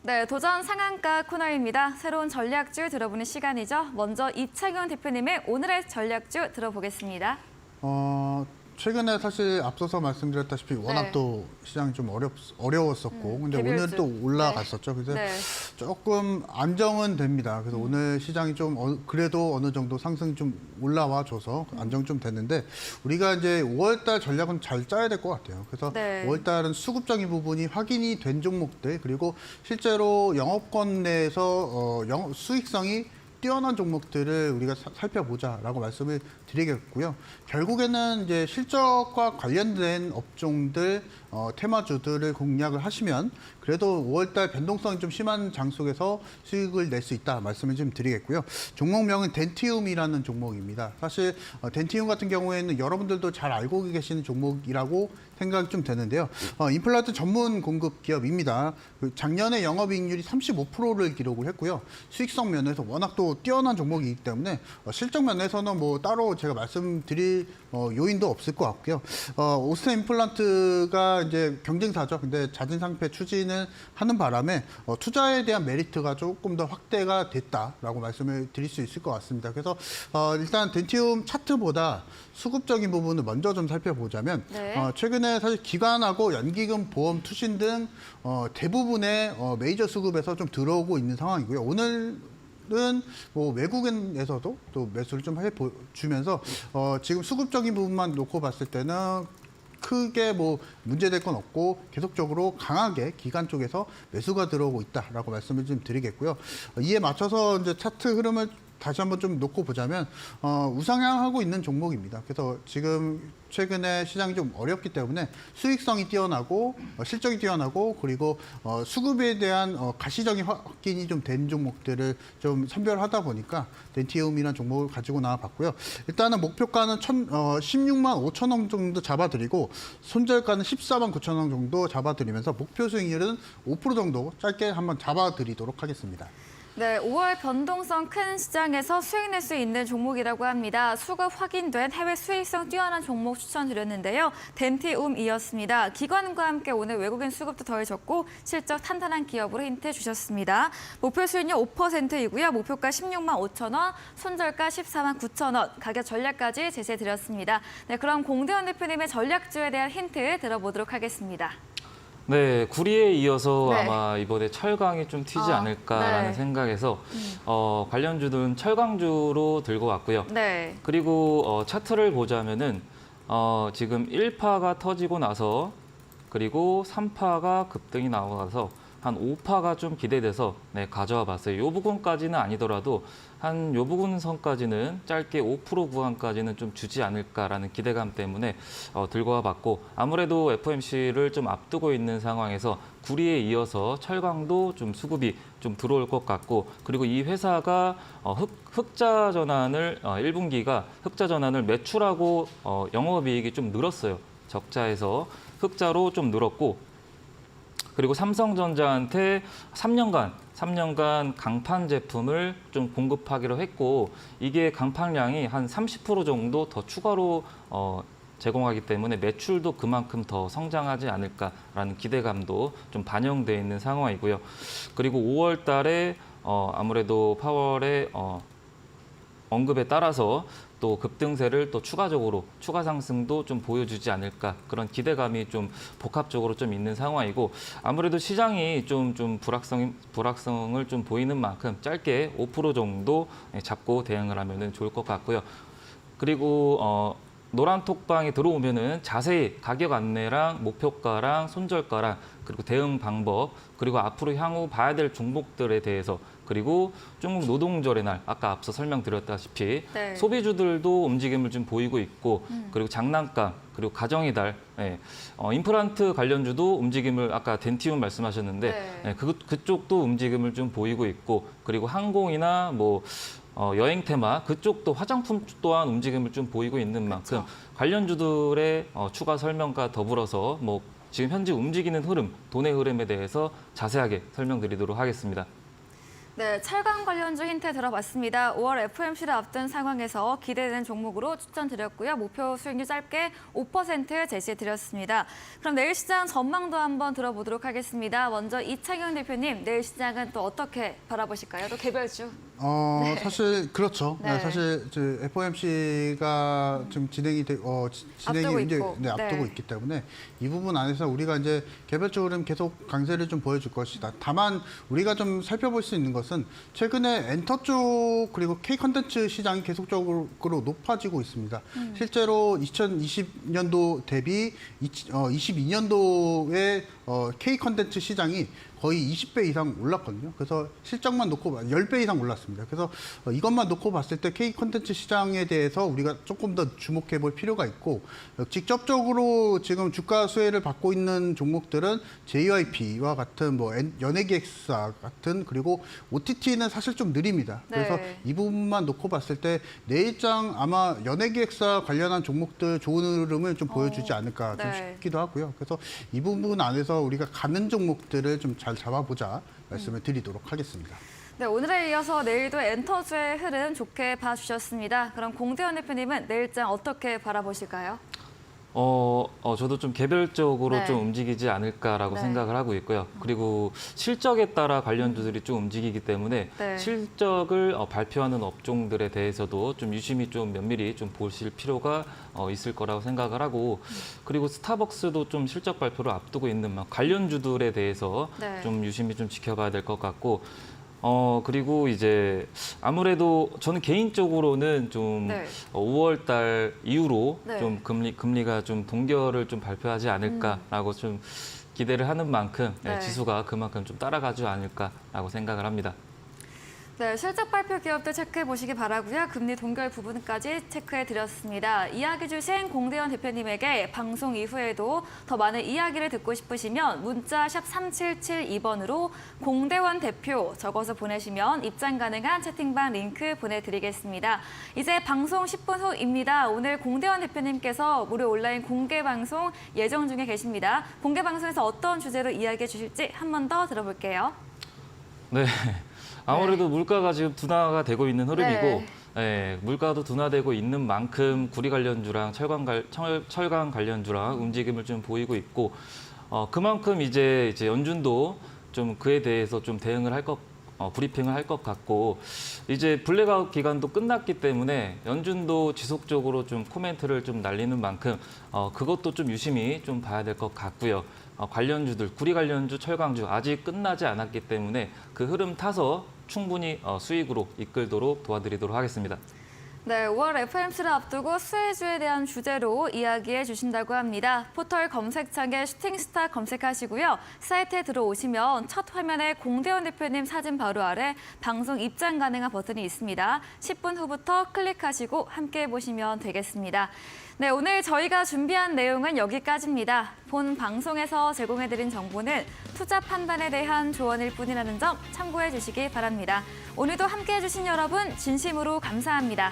네, 도전 상한가 코너입니다. 새로운 전략주 들어보는 시간이죠. 먼저 이창용 대표님의 오늘의 전략주 들어보겠습니다. 최근에 사실 앞서서 말씀드렸다시피 워낙 또 시장이 좀 어려웠었고 근데 오늘 개별주. 또 올라갔었죠. 그래서 조금 안정은 됩니다. 그래서 오늘 시장이 좀 그래도 어느 정도 상승 좀 올라와 줘서 안정 좀 됐는데 우리가 이제 5월달 전략은 잘 짜야 될 것 같아요. 그래서 5월달은 수급적인 부분이 확인이 된 종목들 그리고 실제로 영업권 내에서 수익성이 뛰어난 종목들을 우리가 살펴보자라고 말씀을 드리겠고요. 결국에는 이제 실적과 관련된 업종들, 테마주들을 공략을 하시면 그래도 5월달 변동성이 좀 심한 장 속에서 수익을 낼 수 있다 말씀을 좀 드리겠고요. 종목명은 덴티움이라는 종목입니다. 사실 덴티움 같은 경우에는 여러분들도 잘 알고 계시는 종목이라고 생각이 좀 되는데요. 임플란트 전문 공급 기업입니다. 작년에 영업이익률이 35%를 기록을 했고요. 수익성 면에서 워낙 또 뛰어난 종목이기 때문에 실적 면에서는 뭐 따로 제가 말씀드릴 요인도 없을 것 같고요. 오스템 임플란트가 이제 경쟁사죠. 근데 잦은 상패 추진을 하는 바람에 투자에 대한 메리트가 조금 더 확대가 됐다라고 말씀을 드릴 수 있을 것 같습니다. 그래서 일단 덴티움 차트보다 수급적인 부분을 먼저 좀 살펴보자면 최근에 사실 기관하고 연기금, 보험, 투신 등 대부분의 메이저 수급에서 좀 들어오고 있는 상황이고요. 오늘은 뭐 외국인에서도 또 매수를 좀 해주면서 지금 수급적인 부분만 놓고 봤을 때는 크게 뭐 문제될 건 없고 계속적으로 강하게 기관 쪽에서 매수가 들어오고 있다라고 말씀을 좀 드리겠고요. 이에 맞춰서 이제 차트 흐름을 다시 한번 좀 놓고 보자면 우상향하고 있는 종목입니다. 그래서 지금 최근에 시장이 좀 어렵기 때문에 수익성이 뛰어나고 실적이 뛰어나고 그리고 수급에 대한 가시적인 확인이 좀 된 종목들을 좀 선별하다 보니까 덴티움이라는 종목을 가지고 나와봤고요. 일단은 목표가는 16만 5천 원 정도 잡아드리고 손절가는 14만 9천 원 정도 잡아드리면서 목표 수익률은 5% 정도 짧게 한번 잡아드리도록 하겠습니다. 네, 5월 변동성 큰 시장에서 수익 낼 수 있는 종목이라고 합니다. 수급 확인된 해외 수익성 뛰어난 종목 추천드렸는데요. 덴티움이었습니다. 기관과 함께 오늘 외국인 수급도 더해졌고 실적 탄탄한 기업으로 힌트 주셨습니다. 목표 수익률 5%이고요. 목표가 16만 5천 원, 손절가 14만 9천 원, 가격 전략까지 제시해드렸습니다. 네, 그럼 공대원 대표님의 전략주에 대한 힌트 들어보도록 하겠습니다. 네, 구리에 이어서 아마 이번에 철강이 좀 튀지 않을까라는 생각에서 관련주들은 철강주로 들고 왔고요. 그리고 차트를 보자면은 지금 1파가 터지고 나서 그리고 3파가 급등이 나오고 나서 한 5파가 좀 기대돼서 가져와 봤어요. 이 부분까지는 아니더라도 한 요 부분 선까지는 짧게 5% 구간까지는 좀 주지 않을까라는 기대감 때문에 들고 와봤고 아무래도 FOMC를 좀 앞두고 있는 상황에서 구리에 이어서 철강도 좀 수급이 좀 들어올 것 같고 그리고 이 회사가 흑자 전환을 1분기가 흑자 전환을 매출하고 영업이익이 좀 늘었어요. 적자에서 흑자로 좀 늘었고 그리고 삼성전자한테 3년간 강판 제품을 좀 공급하기로 했고 이게 강판량이 한 30% 정도 더 추가로 제공하기 때문에 매출도 그만큼 더 성장하지 않을까라는 기대감도 좀 반영돼 있는 상황이고요. 그리고 5월 달에 아무래도 파월의 언급에 따라서 또 급등세를 또 추가적으로 추가 상승도 좀 보여주지 않을까 그런 기대감이 좀 복합적으로 좀 있는 상황이고 아무래도 시장이 좀 불확성을 좀 보이는 만큼 짧게 5% 정도 잡고 대응을 하면은 좋을 것 같고요. 그리고 노란 톡방에 들어오면은 자세히 가격 안내랑 목표가랑 손절가랑 그리고 대응 방법 그리고 앞으로 향후 봐야 될 종목들에 대해서 그리고 중국 노동절의 날 아까 앞서 설명드렸다시피 소비주들도 움직임을 좀 보이고 있고 그리고 장난감 그리고 가정의 달 임플란트 관련주도 움직임을 아까 덴티움 말씀하셨는데 그쪽도 움직임을 좀 보이고 있고 그리고 항공이나 뭐 여행 테마 그쪽도 화장품 또한 움직임을 좀 보이고 있는 만큼 관련주들의 추가 설명과 더불어서 뭐 지금 현재 움직이는 흐름, 돈의 흐름에 대해서 자세하게 설명드리도록 하겠습니다. 네, 철강 관련주 힌트 들어봤습니다. 5월 FOMC를 앞둔 상황에서 기대되는 종목으로 추천드렸고요. 목표 수익률 짧게 5% 제시해드렸습니다. 그럼 내일 시장 전망도 한번 들어보도록 하겠습니다. 먼저 이창용 대표님, 내일 시장은 또 어떻게 바라보실까요? 또 개별주. 네. 사실 그렇죠. 네. 사실 FOMC가 지금 진행이 앞두고 이제 있고. 앞두고 네. 있기 때문에 이 부분 안에서 우리가 이제 개별적으로는 계속 강세를 좀 보여줄 것이다. 다만 우리가 좀 살펴볼 수 있는 것은 최근에 엔터 쪽 그리고 K 컨텐츠 시장이 계속적으로 높아지고 있습니다. 실제로 2020년도 대비 22년도에 K 컨텐츠 시장이 거의 20배 이상 올랐거든요. 그래서 실적만 놓고 10배 이상 올랐습니다. 그래서 이것만 놓고 봤을 때 K 콘텐츠 시장에 대해서 우리가 조금 더 주목해 볼 필요가 있고 직접적으로 지금 주가 수혜를 받고 있는 종목들은 JYP와 같은 뭐 연예기획사 같은 그리고 OTT는 사실 좀 느립니다. 그래서 네. 이 부분만 놓고 봤을 때 내일장 아마 연예기획사 관련한 종목들 좋은 흐름을 좀 보여주지 않을까 좀 네. 싶기도 하고요. 그래서 이 부분 안에서 우리가 가는 종목들을 좀 잘 잡아보자 말씀을 드리도록 하겠습니다. 네, 오늘에 이어서 내일도 엔터주의 흐름 좋게 봐주셨습니다. 그럼 공대현 대표님은 내일장 어떻게 바라보실까요? 저도 좀 개별적으로 네. 좀 움직이지 않을까라고 네. 생각을 하고 있고요. 그리고 실적에 따라 관련주들이 좀 움직이기 때문에 네. 실적을 발표하는 업종들에 대해서도 좀 유심히 좀 면밀히 좀 보실 필요가 있을 거라고 생각을 하고 그리고 스타벅스도 좀 실적 발표를 앞두고 있는 관련주들에 대해서 네. 좀 유심히 좀 지켜봐야 될 것 같고 그리고 이제 아무래도 저는 개인적으로는 좀 네. 5월 달 이후로 네. 좀 금리가 좀 동결을 좀 발표하지 않을까라고 좀 기대를 하는 만큼 네. 지수가 그만큼 좀 따라가지 않을까라고 생각을 합니다. 네, 실적 발표 기업들 체크해 보시기 바라고요. 금리 동결 부분까지 체크해 드렸습니다. 이야기 주신 공대현 대표님에게 방송 이후에도 더 많은 이야기를 듣고 싶으시면 문자 샵 3772번으로 공대원 대표 적어서 보내시면 입장 가능한 채팅방 링크 보내드리겠습니다. 이제 방송 10분 후입니다. 오늘 공대원 대표님께서 무료 온라인 공개 방송 예정 중에 계십니다. 공개 방송에서 어떤 주제로 이야기해 주실지 한 번 더 들어볼게요. 네. 아무래도 물가가 지금 둔화가 되고 있는 흐름이고 네. 네, 물가도 둔화되고 있는 만큼 구리 관련주랑 철강 관련주랑 움직임을 좀 보이고 있고 그만큼 이제 연준도 좀 그에 대해서 좀 대응을 할 것 브리핑을 할 것 같고 이제 블랙아웃 기간도 끝났기 때문에 연준도 지속적으로 좀 코멘트를 좀 날리는 만큼 그것도 좀 유심히 좀 봐야 될 것 같고요. 관련주들, 구리 관련주, 철강주 아직 끝나지 않았기 때문에 그 흐름 타서 충분히 수익으로 이끌도록 도와드리도록 하겠습니다. 네, 5월 FOMC를 앞두고 수혜주에 대한 주제로 이야기해 주신다고 합니다. 포털 검색창에 슈팅스타 검색하시고요. 사이트에 들어오시면 첫 화면에 공대현 대표님 사진 바로 아래 방송 입장 가능한 버튼이 있습니다. 10분 후부터 클릭하시고 함께 보시면 되겠습니다. 네, 오늘 저희가 준비한 내용은 여기까지입니다. 본 방송에서 제공해드린 정보는 투자 판단에 대한 조언일 뿐이라는 점 참고해 주시기 바랍니다. 오늘도 함께해 주신 여러분 진심으로 감사합니다.